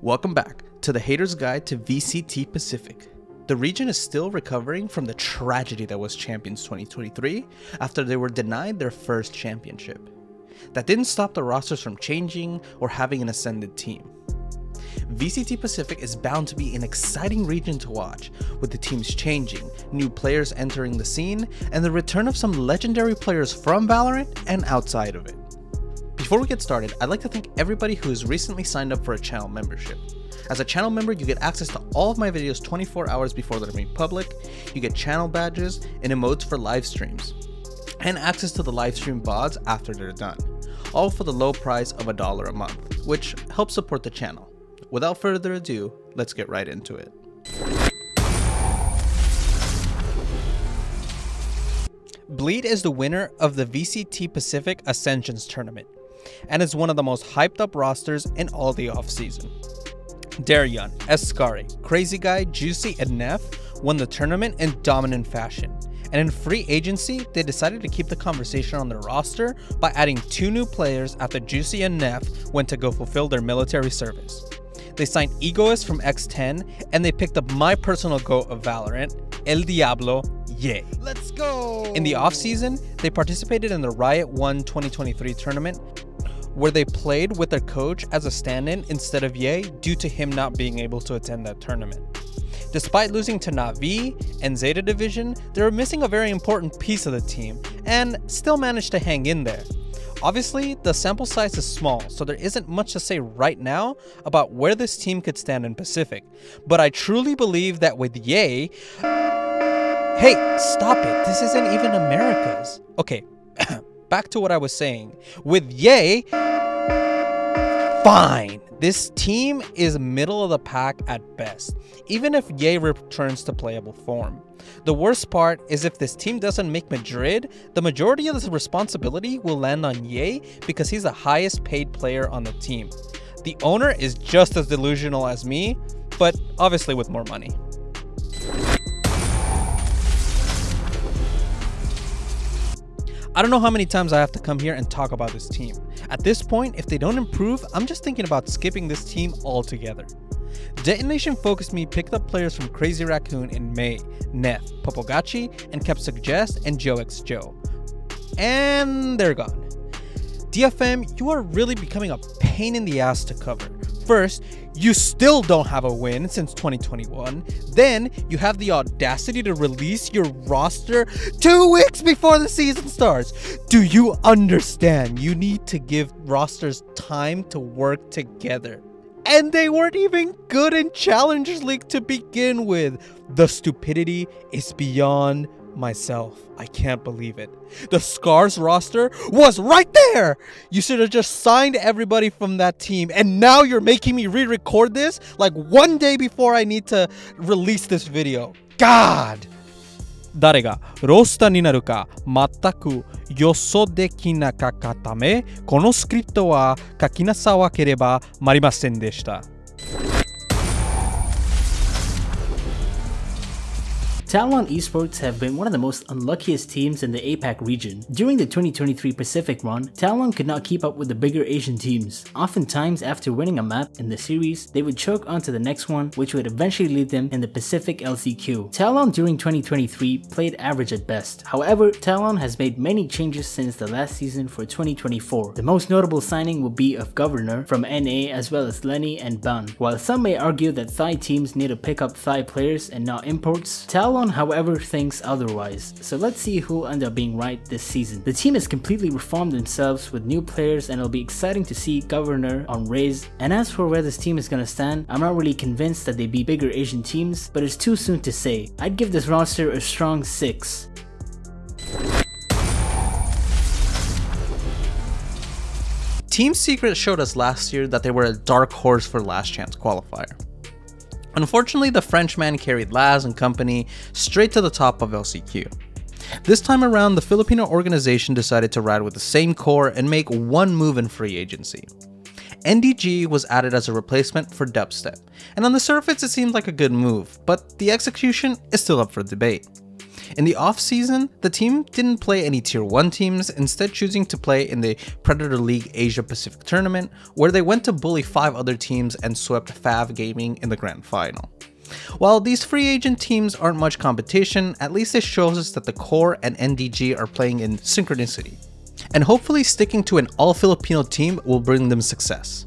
Welcome back to the Hater's Guide to VCT Pacific. The region is still recovering from the tragedy that was Champions 2023 after they were denied their first championship. That didn't stop the rosters from changing or having an ascended team. VCT Pacific is bound to be an exciting region to watch, with the teams changing, new players entering the scene, and the return of some legendary players from Valorant and outside of it. Before we get started, I'd like to thank everybody who has recently signed up for a channel membership. As a channel member, you get access to all of my videos 24 hours before they're made public, you get channel badges and emotes for live streams, and access to the live stream VODs after they're done, all for the low price of $1 a month, which helps support the channel. Without further ado, let's get right into it. Bleed is the winner of the VCT Pacific Ascensions tournament, and is one of the most hyped up rosters in all the offseason. Daryon, Escari, Crazy Guy, Juicy, and Neff won the tournament in dominant fashion, and in free agency, they decided to keep the conversation on their roster by adding 2 new players after Juicy and Neff went to go fulfill their military service. They signed Egoist from X10, and they picked up my personal GOAT of Valorant, El Diablo, Ye. Let's go! In the offseason, they participated in the Riot 1 2023 tournament, where they played with their coach as a stand-in instead of Ye due to him not being able to attend that tournament. Despite losing to Na'Vi and Zeta Division, they were missing a very important piece of the team, and still managed to hang in there. Obviously, the sample size is small, so there isn't much to say right now about where this team could stand in Pacific, but I truly believe that with Ye... Hey, stop it, this isn't even America's. Okay, back to what I was saying. With Ye... Fine, this team is middle of the pack at best, even if Ye returns to playable form. The worst part is if this team doesn't make Madrid, the majority of the responsibility will land on Ye because he's the highest paid player on the team. The owner is just as delusional as me, but obviously with more money. I don't know how many times I have to come here and talk about this team. At this point, if they don't improve, I'm just thinking about skipping this team altogether. Detonation Focus Me picked up players from Crazy Raccoon in May, Neff, Popogachi, and kept Suggest and JoeXJoe. And they're gone. DFM, you are really becoming a pain in the ass to cover. First, you still don't have a win since 2021. Then, you have the audacity to release your roster 2 weeks before the season starts. Do you understand? You need to give rosters time to work together. And they weren't even good in Challengers League to begin with. The stupidity is beyond myself. I can't believe it. The Scars roster was right there. You should have just signed everybody from that team, and now you're making me re-record this like 1 day before I need to release this video. God! 誰がロスターになるか全く予想できなかったため、このスクリプトは書きなさなければなりませんでした。Talon Esports have been one of the most unluckiest teams in the APAC region. During the 2023 Pacific run, Talon could not keep up with the bigger Asian teams. Oftentimes, after winning a map in the series, they would choke onto the next one, which would eventually lead them in the Pacific LCQ. Talon during 2023 played average at best. However, Talon has made many changes since the last season for 2024. The most notable signing will be of Governor from NA as well as Lenny and Ban. While some may argue that Thai teams need to pick up Thai players and not imports, Talon however thinks otherwise, so let's see who will end up being right this season. The team has completely reformed themselves with new players, and it'll be exciting to see Governor on Raze. And as for where this team is gonna stand, I'm not really convinced that they beat bigger Asian teams, but it's too soon to say. I'd give this roster a strong 6. Team Secret showed us last year that they were a dark horse for Last Chance qualifier. Unfortunately, the Frenchman carried Laz and company straight to the top of LCQ. This time around, the Filipino organization decided to ride with the same core and make one move in free agency. Gen.G was added as a replacement for Dubstep, and on the surface it seemed like a good move, but the execution is still up for debate. In the off-season, the team didn't play any Tier 1 teams, instead choosing to play in the Predator League Asia Pacific tournament, where they went to bully 5 other teams and swept Fav Gaming in the grand final. While these free agent teams aren't much competition, at least it shows us that the core and Gen.G are playing in synchronicity. And hopefully sticking to an all-Filipino team will bring them success.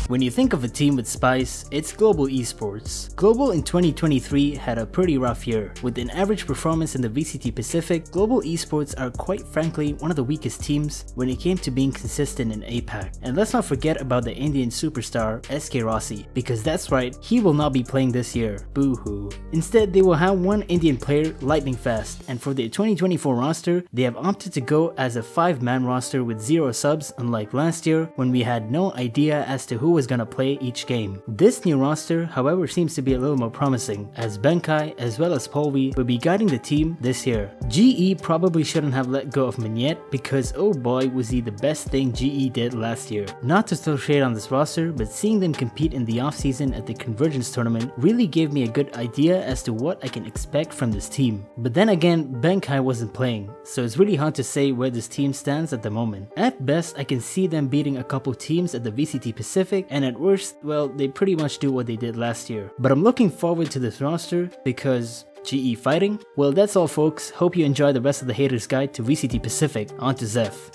When you think of a team with spice, it's Global Esports. Global in 2023 had a pretty rough year. With an average performance in the VCT Pacific, Global Esports are quite frankly one of the weakest teams when it came to being consistent in APAC. And let's not forget about the Indian superstar SK Rossi, because that's right, he will not be playing this year. Boo-hoo. Instead, they will have one Indian player lightning fast, and for the 2024 roster, they have opted to go as a 5-man roster with 0 subs, unlike last year when we had no idea as to who was gonna play each game. This new roster, however, seems to be a little more promising, as Benkai as well as Polvi will be guiding the team this year. GE probably shouldn't have let go of Mignette, because oh boy was he the best thing GE did last year. Not to throw shade on this roster, but seeing them compete in the offseason at the Convergence tournament really gave me a good idea as to what I can expect from this team. But then again, Benkai wasn't playing, so it's really hard to say where this team stands at the moment. At best, I can see them beating a couple teams at the VCT Pacific, and at worst, well, they pretty much do what they did last year. But I'm looking forward to this roster because GE fighting? Well, that's all folks. Hope you enjoy the rest of the Haters Guide to VCT Pacific. On to Zeph.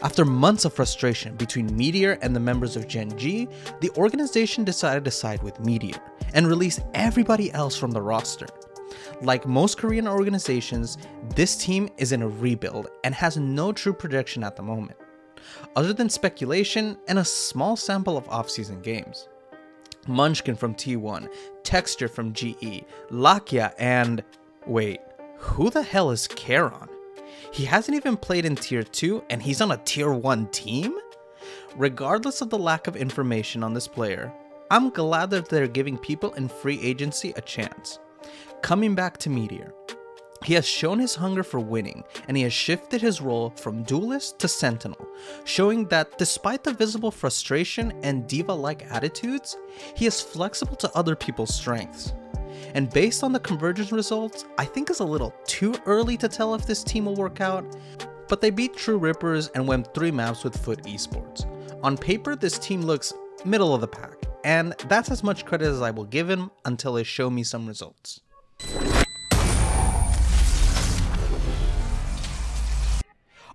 After months of frustration between Meteor and the members of Gen.G, the organization decided to side with Meteor and release everybody else from the roster. Like most Korean organizations, this team is in a rebuild and has no true projection at the moment, other than speculation and a small sample of off-season games. Munchkin from T1, Texture from GE, Lakia, and wait, who the hell is Karon? He hasn't even played in Tier 2 and he's on a Tier 1 team? Regardless of the lack of information on this player, I'm glad that they're giving people in free agency a chance. Coming back to Meteor, he has shown his hunger for winning, and he has shifted his role from duelist to sentinel, showing that despite the visible frustration and diva-like attitudes, he is flexible to other people's strengths. And based on the Convergence results, I think it's a little too early to tell if this team will work out, but they beat True Rippers and went 3 maps with Foot Esports. On paper, this team looks middle of the pack, and that's as much credit as I will give him until they show me some results.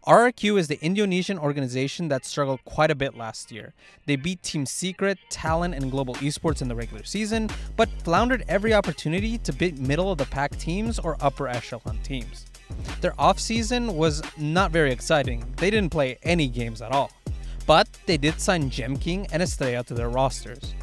RRQ is the Indonesian organization that struggled quite a bit last year. They beat Team Secret, Talon, and Global Esports in the regular season, but floundered every opportunity to beat middle-of-the-pack teams or upper echelon teams. Their off-season was not very exciting. They didn't play any games at all. But they did sign Gen.G and Estrella to their rosters.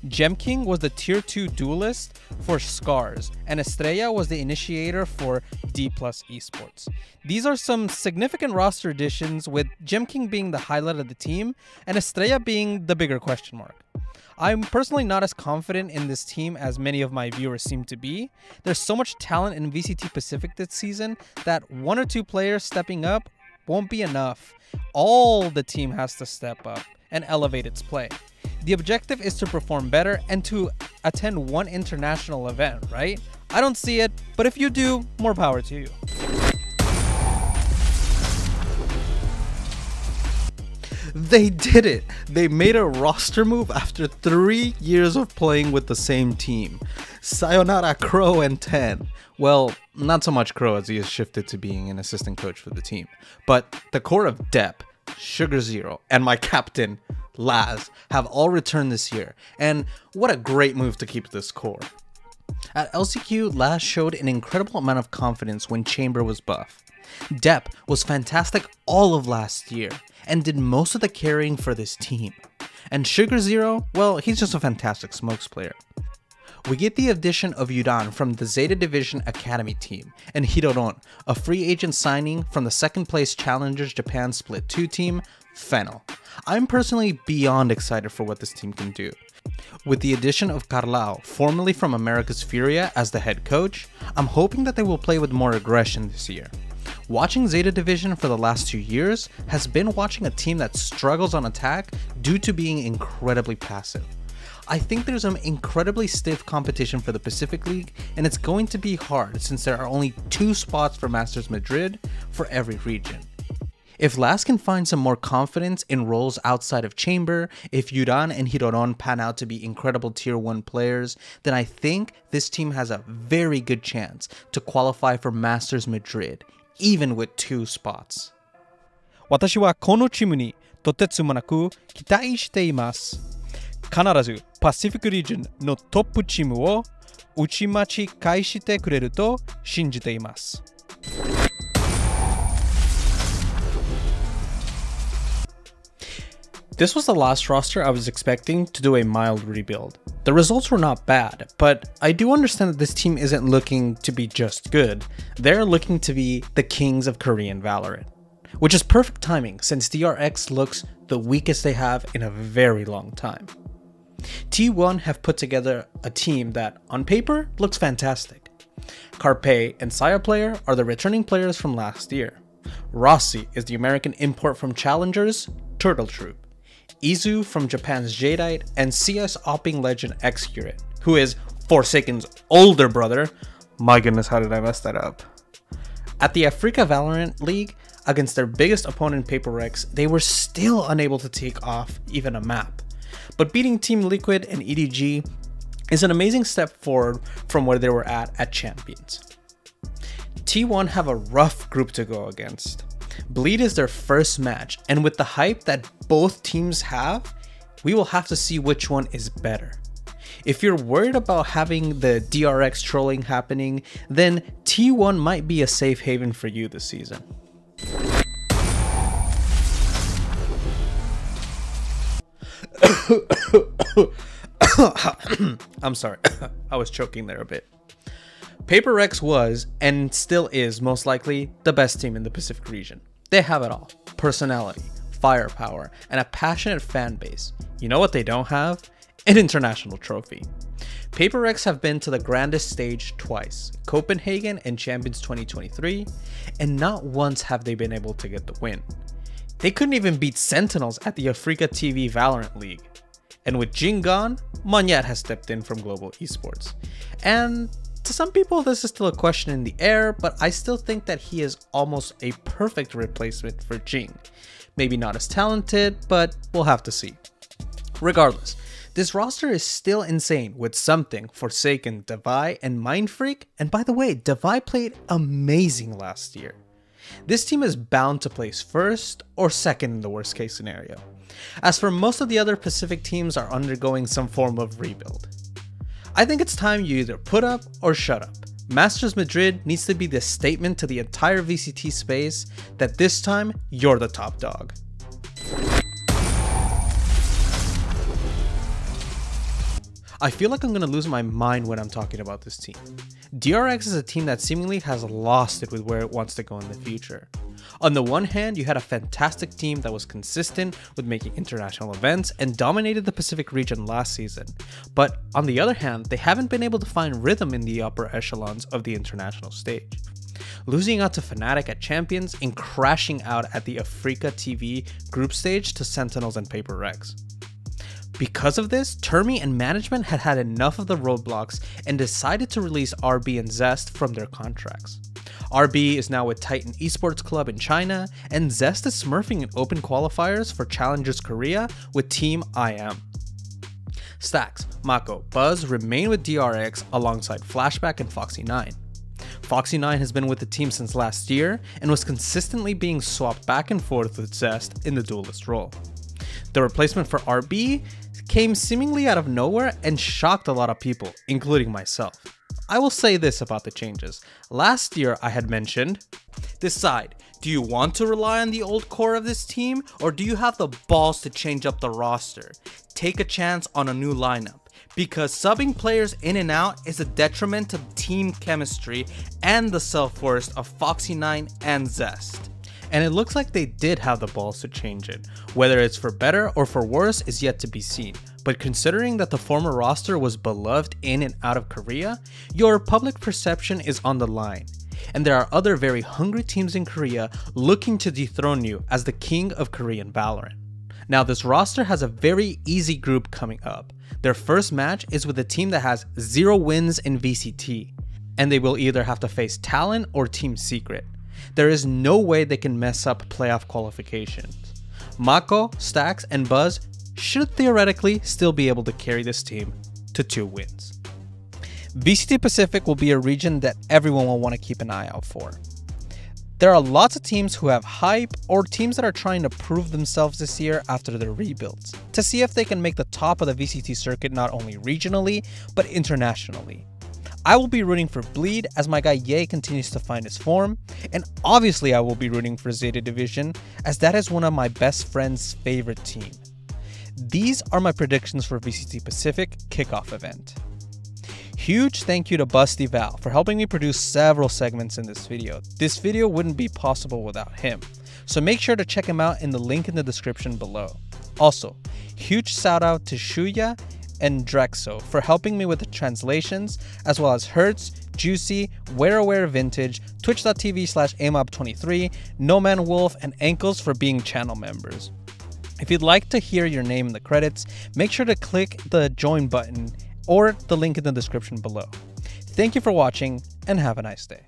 Gen.G was the Tier 2 duelist for Scars, and Estrella was the initiator for D+ Esports. These are some significant roster additions, with Gen.G being the highlight of the team, and Estrella being the bigger question mark. I'm personally not as confident in this team as many of my viewers seem to be. There's so much talent in VCT Pacific this season that 1 or 2 players stepping up won't be enough. All the team has to step up and elevate its play. The objective is to perform better and to attend one international event, right? I don't see it, but if you do, more power to you. They did it! They made a roster move after 3 years of playing with the same team. Sayonara Crow and 10. Well, not so much Crow as he has shifted to being an assistant coach for the team. But the core of Depp, Sugar Zero, and my captain, Laz, have all returned this year. And what a great move to keep this core. At LCQ, Laz showed an incredible amount of confidence when Chamber was buff. Depp was fantastic all of last year and did most of the carrying for this team. And Sugar Zero, well, he's just a fantastic smokes player. We get the addition of Yudan from the Zeta Division Academy team, and Hiroron, a free agent signing from the second place Challengers Japan Split 2 team, Fennel. I'm personally beyond excited for what this team can do. With the addition of Carlao, formerly from America's Furia, as the head coach, I'm hoping that they will play with more aggression this year. Watching Zeta Division for the last 2 years has been watching a team that struggles on attack due to being incredibly passive. I think there's an incredibly stiff competition for the Pacific League, and it's going to be hard since there are only 2 spots for Masters Madrid for every region. If LAS can find some more confidence in roles outside of Chamber, if Yuran and Hiroron pan out to be incredible tier 1 players, then I think this team has a very good chance to qualify for Masters Madrid, even with 2 spots. 私はこのチームにとてつもなく期待しています。必ずパシフィックリージョンのトップチームを打ち負ち返してくれると信じています。This was the last roster I was expecting to do a mild rebuild. The results were not bad, but I do understand that this team isn't looking to be just good. They're looking to be the kings of Korean Valorant. Which is perfect timing since DRX looks the weakest they have in a very long time. T1 have put together a team that, on paper, looks fantastic. Carpe and Saya Player are the returning players from last year. Rossi is the American import from Challengers, Turtle Troop. Izu from Japan's Jadeite, and CS opping legend X-Curate, who is Forsaken's older brother. My goodness, how did I mess that up? At the Africa Valorant League, against their biggest opponent PaperRex, they were still unable to take off even a map. But beating Team Liquid and EDG is an amazing step forward from where they were at Champions. T1 have a rough group to go against. Bleed is their first match, and with the hype that both teams have, we will have to see which one is better. If you're worried about having the DRX trolling happening, then T1 might be a safe haven for you this season. I'm sorry, I was choking there a bit. PaperRex was, and still is most likely, the best team in the Pacific region. They have it all: personality, firepower, and a passionate fan base. You know what they don't have? An international trophy. PaperRex have been to the grandest stage twice, Copenhagen and Champions 2023, and not once have they been able to get the win. They couldn't even beat Sentinels at the Africa TV Valorant League. And with Jing gone, Monyet has stepped in from Global Esports. And to some people, this is still a question in the air, but I still think that he is almost a perfect replacement for Jing. Maybe not as talented, but we'll have to see. Regardless, this roster is still insane with Something, Forsaken, Devi, and Mindfreak. And by the way, Devi played amazing last year. This team is bound to place first or second in the worst case scenario. As for most of the other Pacific teams are undergoing some form of rebuild. I think it's time you either put up or shut up. Masters Madrid needs to be the statement to the entire VCT space that this time you're the top dog. I feel like I'm gonna lose my mind when I'm talking about this team. DRX is a team that seemingly has lost it with where it wants to go in the future. On the one hand, you had a fantastic team that was consistent with making international events and dominated the Pacific region last season. But on the other hand, they haven't been able to find rhythm in the upper echelons of the international stage. Losing out to Fnatic at Champions and crashing out at the Africa TV group stage to Sentinels and PaperRex. Because of this, Termi and management had had enough of the roadblocks and decided to release RB and Zest from their contracts. RB is now with Talon Esports Club in China, and Zest is smurfing in open qualifiers for Challengers Korea with Team IM. Stax, Mako, Buzz remain with DRX alongside Flashback and Foxy9. Foxy9 has been with the team since last year and was consistently being swapped back and forth with Zest in the duelist role. The replacement for RB came seemingly out of nowhere and shocked a lot of people, including myself. I will say this about the changes. Last year I had mentioned, decide, do you want to rely on the old core of this team, or do you have the balls to change up the roster? Take a chance on a new lineup, because subbing players in and out is a detriment to team chemistry and the self-worth of Foxy9 and Zest. And it looks like they did have the balls to change it. Whether it's for better or for worse is yet to be seen. But considering that the former roster was beloved in and out of Korea, your public perception is on the line. and there are other very hungry teams in Korea looking to dethrone you as the king of Korean Valorant. Now, this roster has a very easy group coming up. Their first match is with a team that has 0 wins in VCT, and they will either have to face Talon or Team Secret. There is no way they can mess up playoff qualifications. Mako, Stax, and Buzz should theoretically still be able to carry this team to 2 wins. VCT Pacific will be a region that everyone will want to keep an eye out for. There are lots of teams who have hype or teams that are trying to prove themselves this year after their rebuilds to see if they can make the top of the VCT circuit not only regionally but internationally. I will be rooting for Bleed as my guy Ye continues to find his form, and obviously I will be rooting for Zeta Division as that is one of my best friend's favorite team. These are my predictions for VCT Pacific Kickoff event. Huge thank you to Busty Val for helping me produce several segments in this video. This video wouldn't be possible without him, so make sure to check him out in the link in the description below. Also, huge shout out to Shuya and Drexo for helping me with the translations, as well as Hertz, Juicy, Where Vintage, Twitch.tv/amob23, No Man Wolf, and Ankles for being channel members. If you'd like to hear your name in the credits, make sure to click the join button or the link in the description below. Thank you for watching and have a nice day.